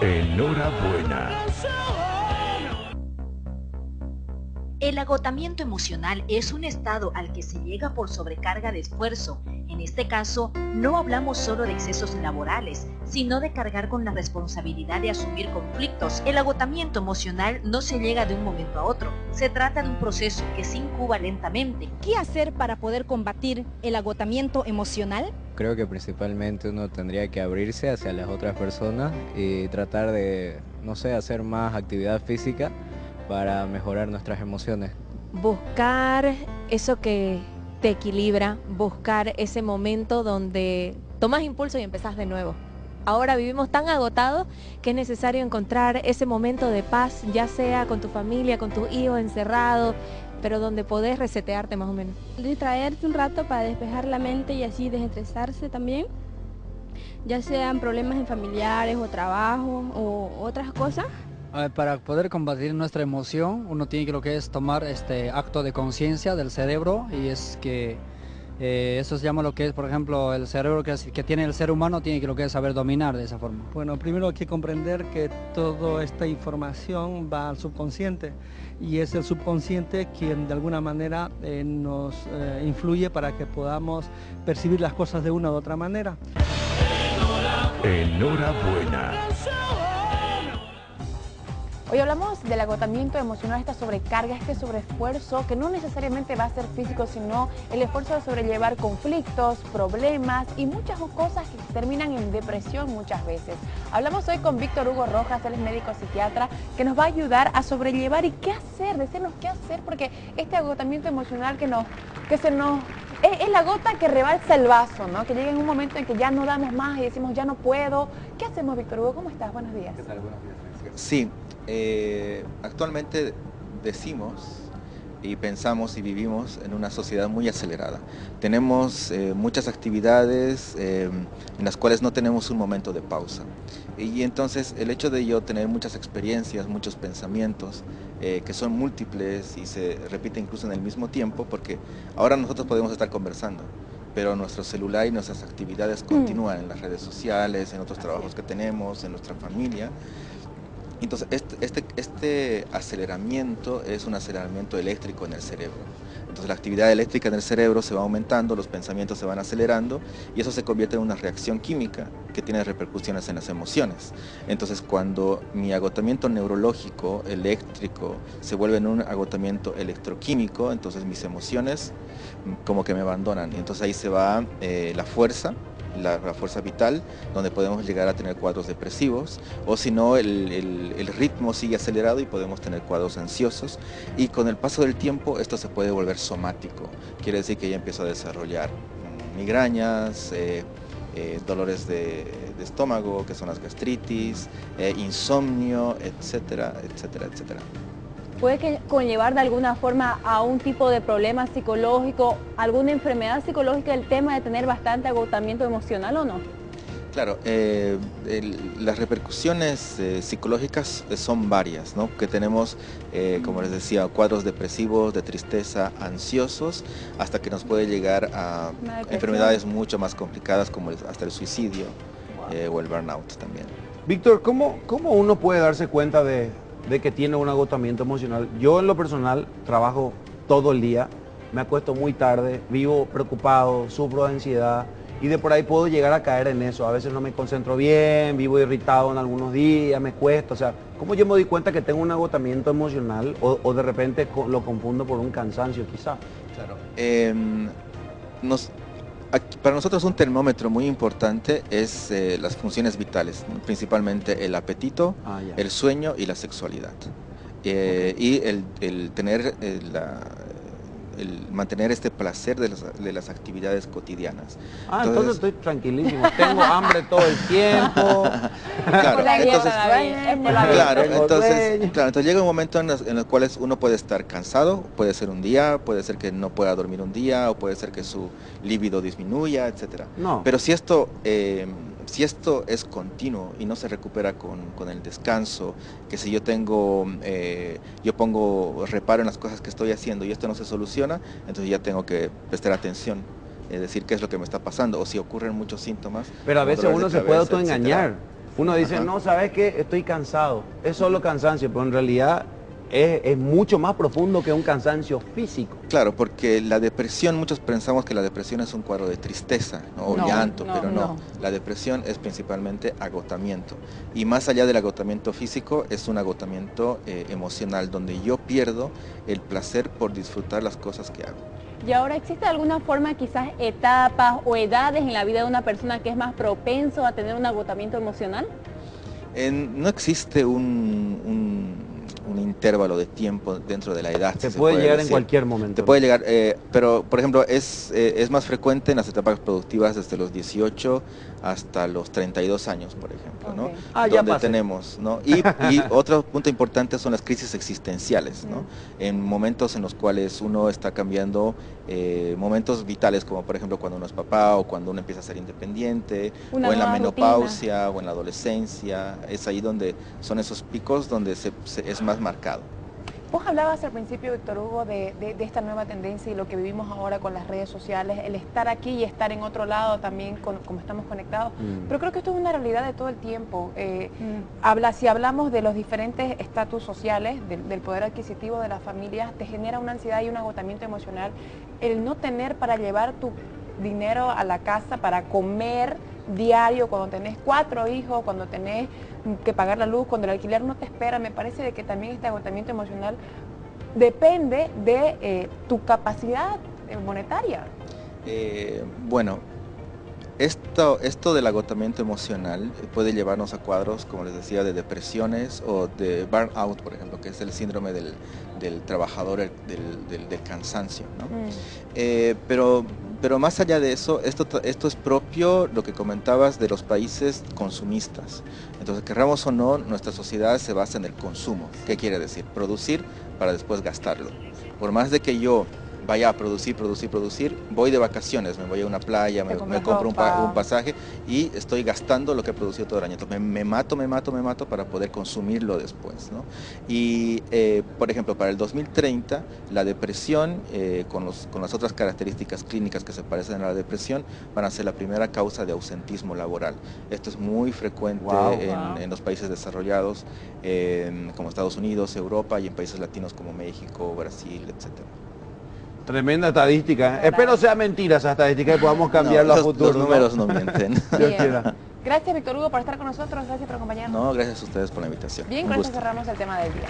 Enhorabuena. El agotamiento emocional es un estado al que se llega por sobrecarga de esfuerzo. En este caso, no hablamos solo de excesos laborales, sino de cargar con la responsabilidad de asumir conflictos. El agotamiento emocional no se llega de un momento a otro. Se trata de un proceso que se incuba lentamente. ¿Qué hacer para poder combatir el agotamiento emocional? Creo que principalmente uno tendría que abrirse hacia las otras personas y tratar de, no sé, hacer más actividad física para mejorar nuestras emociones. Buscar eso que te equilibra, buscar ese momento donde tomas impulso y empezás de nuevo. Ahora vivimos tan agotados que es necesario encontrar ese momento de paz, ya sea con tu familia, con tus hijos encerrados, pero donde podés resetearte más o menos. Distraerte un rato para despejar la mente y así desestresarse también, ya sean problemas en familiares o trabajo o otras cosas. Para poder combatir nuestra emoción, uno tiene que lo que es tomar este acto de conciencia del cerebro, y es que eso se llama lo que es, por ejemplo, el cerebro que tiene el ser humano tiene que lo que es saber dominar de esa forma. Bueno, primero hay que comprender que toda esta información va al subconsciente y es el subconsciente quien de alguna manera nos influye para que podamos percibir las cosas de una u otra manera. Enhorabuena. Hoy hablamos del agotamiento emocional, esta sobrecarga, este sobreesfuerzo que no necesariamente va a ser físico, sino el esfuerzo de sobrellevar conflictos, problemas y muchas cosas que terminan en depresión muchas veces. Hablamos hoy con Víctor Hugo Rojas, él es médico psiquiatra, que nos va a ayudar a sobrellevar y qué hacer, decirnos qué hacer, porque este agotamiento emocional es la gota que rebalsa el vaso, ¿no? Que llega en un momento en que ya no damos más y decimos ya no puedo. ¿Qué hacemos, Víctor Hugo? ¿Cómo estás? Buenos días. ¿Qué tal? Buenos días. Sí. Actualmente decimos y pensamos y vivimos en una sociedad muy acelerada. Tenemos muchas actividades en las cuales no tenemos un momento de pausa. Y entonces el hecho de yo tener muchas experiencias, muchos pensamientos que son múltiples y se repiten incluso en el mismo tiempo, porque ahora nosotros podemos estar conversando, pero nuestro celular y nuestras actividades continúan en las redes sociales, en otros trabajos que tenemos, en nuestra familia. Entonces, este aceleramiento es un aceleramiento eléctrico en el cerebro. Entonces, la actividad eléctrica en el cerebro se va aumentando, los pensamientos se van acelerando y eso se convierte en una reacción química que tiene repercusiones en las emociones. Entonces, cuando mi agotamiento neurológico, eléctrico, se vuelve en un agotamiento electroquímico, entonces mis emociones como que me abandonan. Y entonces ahí se va la fuerza vital, donde podemos llegar a tener cuadros depresivos, o si no, el ritmo sigue acelerado y podemos tener cuadros ansiosos, y con el paso del tiempo esto se puede volver somático, quiere decir que ya empiezo a desarrollar migrañas, dolores de estómago, que son las gastritis, insomnio, etcétera, etcétera, etcétera. ¿Puede conllevar de alguna forma a un tipo de problema psicológico, alguna enfermedad psicológica, el tema de tener bastante agotamiento emocional o no? Claro, las repercusiones psicológicas son varias, ¿no? Que tenemos, como les decía, cuadros depresivos, de tristeza, ansiosos, hasta que nos puede llegar a enfermedades mucho más complicadas como hasta el suicidio o el burnout también. Víctor, ¿cómo uno puede darse cuenta de que tiene un agotamiento emocional? Yo en lo personal trabajo todo el día, me acuesto muy tarde, vivo preocupado, sufro de ansiedad y de por ahí puedo llegar a caer en eso. A veces no me concentro bien, vivo irritado en algunos días, me cuesta. O sea, ¿cómo yo me doy cuenta que tengo un agotamiento emocional o de repente lo confundo por un cansancio quizá? Claro. Para nosotros un termómetro muy importante es las funciones vitales, ¿no? Principalmente el apetito, el sueño y la sexualidad. Y el tener el mantener este placer de las actividades cotidiadas. Entonces estoy tranquilísimo, tengo hambre todo el tiempo. Entonces llega un momento en los cuales uno puede estar cansado, puede ser un día, puede ser que no pueda dormir un día, o puede ser que su libido disminuya, etcétera. Pero si esto es continuo y no se recupera con el descanso, que si yo pongo reparo en las cosas que estoy haciendo y esto no se soluciona, entonces ya tengo que prestar atención, es decir, qué es lo que me está pasando, o si ocurren muchos síntomas. Pero a veces uno se puede autoengañar. Uno dice, Ajá. no, ¿sabes qué? Estoy cansado. Es solo cansancio, pero en realidad es mucho más profundo que un cansancio físico. Claro, porque la depresión, muchos pensamos que la depresión es un cuadro de tristeza, ¿no? O No, llanto, no, pero no. no. La depresión es principalmente agotamiento. Y más allá del agotamiento físico, es un agotamiento emocional, donde yo pierdo el placer por disfrutar las cosas que hago. Y ahora, ¿existe alguna forma, quizás etapas o edades en la vida de una persona que es más propenso a tener un agotamiento emocional? No existe un intervalo de tiempo dentro de la edad. Se si puede llegar en decir. cualquier momento. Te puede llegar, pero por ejemplo es más frecuente en las etapas productivas desde los 18 hasta los 32 años, por ejemplo, ¿no? Ok. Ah, ya Donde pasé. tenemos, ¿no? Y otro punto importante son las crisis existenciales, ¿no? En momentos en los cuales uno está cambiando momentos vitales, como por ejemplo cuando uno es papá o cuando uno empieza a ser independiente, Una o en la nueva menopausia o en la adolescencia. Es ahí donde son esos picos donde es más marcado. Vos hablabas al principio, Víctor Hugo, de esta nueva tendencia y lo que vivimos ahora con las redes sociales, el estar aquí y estar en otro lado también, como estamos conectados. Pero creo que esto es una realidad de todo el tiempo. Si hablamos de los diferentes estatus sociales, del poder adquisitivo de las familias, te genera una ansiedad y un agotamiento emocional el no tener para llevar tu dinero a la casa para comer diario, cuando tenés 4 hijos, cuando tenés que pagar la luz, cuando el alquiler no te espera. Me parece de que también este agotamiento emocional depende de tu capacidad monetaria. Bueno, esto del agotamiento emocional puede llevarnos a cuadros, como les decía, de depresiones o de burnout, por ejemplo, que es el síndrome del trabajador, del cansancio, ¿no? Pero más allá de eso, esto es propio, lo que comentabas, de los países consumistas. Entonces, querramos o no, nuestra sociedad se basa en el consumo. ¿Qué quiere decir? Producir para después gastarlo. Por más de que yo vaya a producir, voy de vacaciones, me voy a una playa, me compro un pasaje y estoy gastando lo que he producido todo el año. Entonces me mato para poder consumirlo después, ¿no? Y, por ejemplo, para el 2030, la depresión, con las otras características clínicas que se parecen a la depresión, van a ser la primera causa de ausentismo laboral. Esto es muy frecuente en los países desarrollados, como Estados Unidos, Europa, y en países latinos como México, Brasil, etcétera. Tremenda estadística. Espero sea mentira esa estadística y podamos cambiarlo a futuro. Los números no mienten. Dios quiera. Gracias, Víctor Hugo, por estar con nosotros. Gracias por acompañarnos. No, gracias a ustedes por la invitación. Bien, con esto cerramos el tema del día.